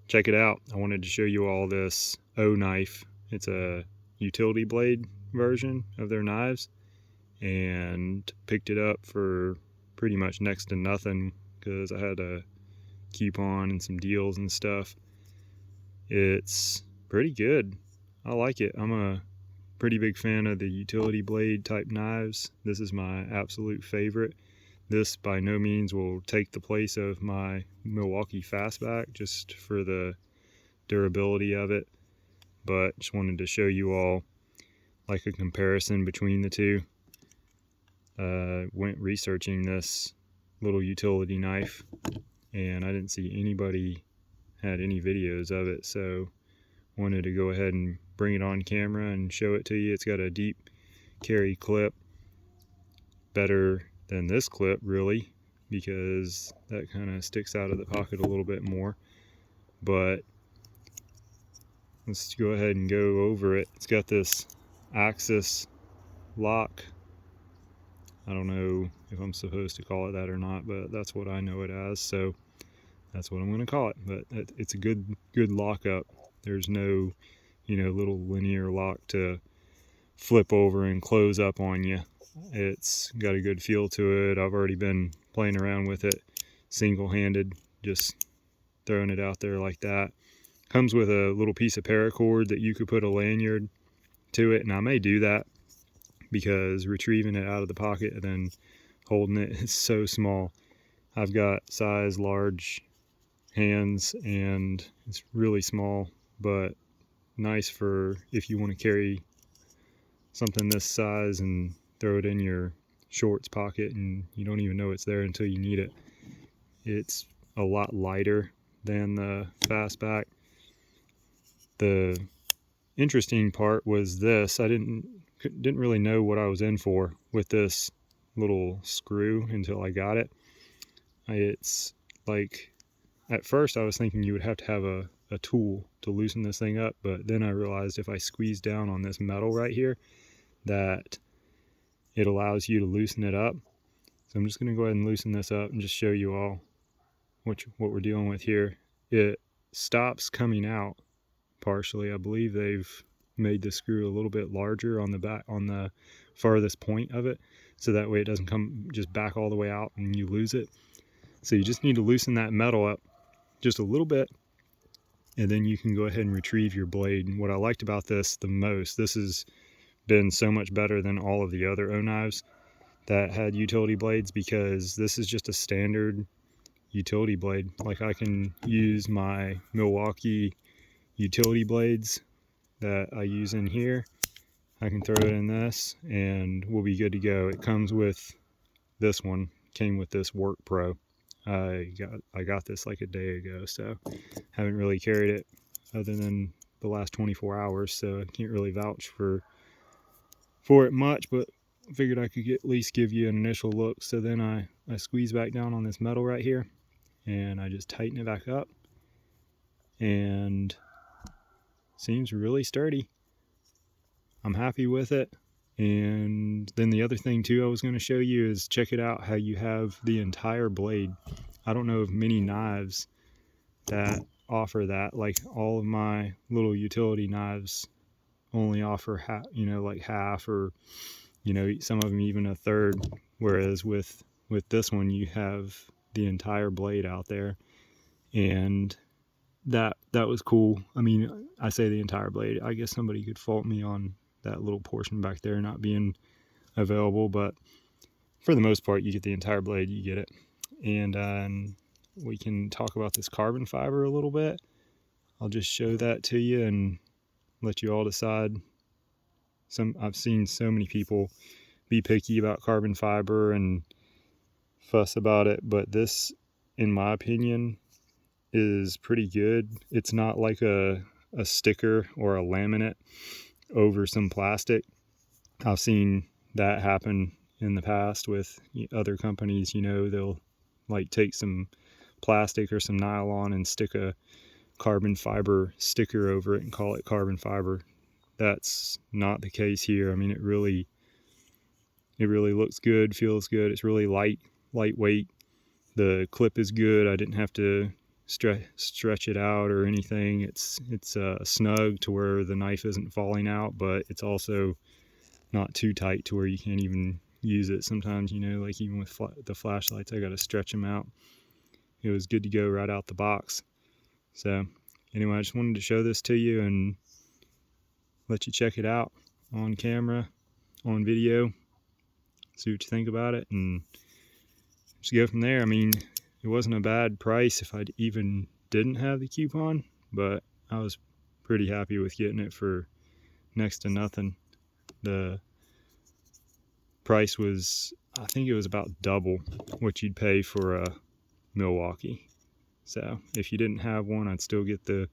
check it out. I wanted to show you all this Oknife. It's a utility blade version of their knives, and picked it up for pretty much next to nothing because I had a coupon and some deals and stuff. It's pretty good. I like it. I'm a pretty big fan of the utility blade type knives. This is my absolute favorite. This by no means will take the place of my Milwaukee Fastback just for the durability of it, but just wanted to show you all like a comparison between the two. Went researching this little utility knife and I didn't see anybody had any videos of it, so wanted to go ahead and bring it on camera and show it to you. It's got a deep carry clip, better than this clip really, because that kind of sticks out of the pocket a little bit more. But let's go ahead and go over it. It's got this axis lock. I don't know if I'm supposed to call it that or not, but that's what I know it as, so that's what I'm going to call it. But it's a good lockup. There's no, little linear lock to flip over and close up on you. It's got a good feel to it. I've already been playing around with it single-handed, just throwing it out there like that. Comes with a little piece of paracord that you could put a lanyard to it, and I may do that because retrieving it out of the pocket and then holding it is so small. I've got size large hands and it's really small, but nice for if you want to carry something this size and throw it in your shorts pocket and you don't even know it's there until you need it. It's a lot lighter than the Fastback. The interesting part was this. I didn't really know what I was in for with this little screw until I got it. It's like, at first I was thinking you would have to have a tool to loosen this thing up, but then I realized if I squeeze down on this metal right here that it allows you to loosen it up. So I'm just going to go ahead and loosen this up and just show you all what we're dealing with here. It stops coming out partially. I believe they've made the screw a little bit larger on the back, on the farthest point of it, so that way it doesn't come just back all the way out and you lose it. So you just need to loosen that metal up just a little bit, and then you can go ahead and retrieve your blade. And what I liked about this the most, this has been so much better than all of the other Oknives that had utility blades, because this is just a standard utility blade. Like, I can use my Milwaukee utility blades that I use in here. I can throw it in this and we'll be good to go. It comes with this one, came with this Work Pro. I got this like a day ago, so haven't really carried it other than the last 24 hours, so I can't really vouch for it much, but I figured I could at least give you an initial look. So then I squeeze back down on this metal right here and I just tighten it back up, and seems really sturdy. I'm happy with it. And then the other thing too I was going to show you is, check it out how you have the entire blade. I don't know of many knives that offer that. Like, all of my little utility knives only offer half, like half, or some of them even a third, whereas with this one you have the entire blade out there, and that was cool. I mean, I say the entire blade, I guess somebody could fault me on that little portion back there not being available, but for the most part you get the entire blade, you get it. And we can talk about this carbon fiber a little bit. I'll just show that to you and let you all decide. I've seen so many people be picky about carbon fiber and fuss about it, but this, in my opinion, is pretty good. It's not like a sticker or a laminate over some plastic. I've seen that happen in the past with other companies. They'll like take some plastic or some nylon and stick a carbon fiber sticker over it and call it carbon fiber. That's not the case here. I mean, it really looks good, feels good. It's really lightweight. The clip is good. I didn't have to stretch it out or anything. It's snug to where the knife isn't falling out, but it's also not too tight to where you can't even use it. Sometimes, you know, like even with the flashlights, I got to stretch them out. It was good to go right out the box. So anyway, I just wanted to show this to you and let you check it out on camera, on video, see what you think about it, and just go from there. I mean, it wasn't a bad price if I even didn't have the coupon, but I was pretty happy with getting it for next to nothing. The price was, I think it was about double what you'd pay for a Milwaukee. So if you didn't have one, I'd still get the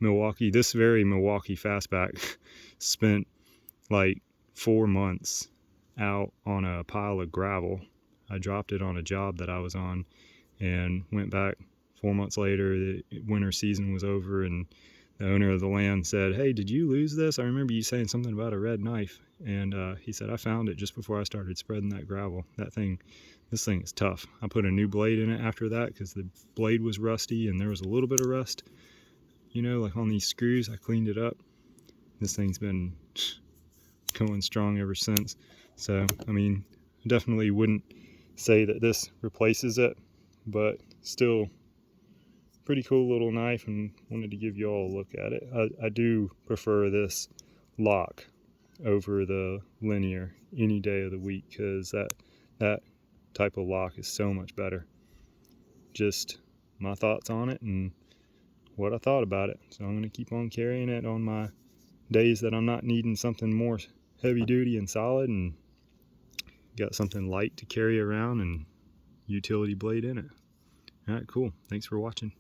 Milwaukee. This very Milwaukee Fastback spent like 4 months out on a pile of gravel. I dropped it on a job that I was on and went back 4 months later. The winter season was over and the owner of the land said, "Hey, did you lose this? I remember you saying something about a red knife." And he said, "I found it just before I started spreading that gravel." This thing is tough. I put a new blade in it after that because the blade was rusty and there was a little bit of rust, you know, like on these screws. I cleaned it up. This thing's been going strong ever since. So, I mean, I definitely wouldn't say that this replaces it, but still pretty cool little knife, and wanted to give you all a look at it. I do prefer this lock over the linear any day of the week because that type of lock is so much better. Just my thoughts on it and what I thought about it. So I'm going to keep on carrying it on my days that I'm not needing something more heavy duty and solid, and got something light to carry around and utility blade in it. All right, cool. Thanks for watching.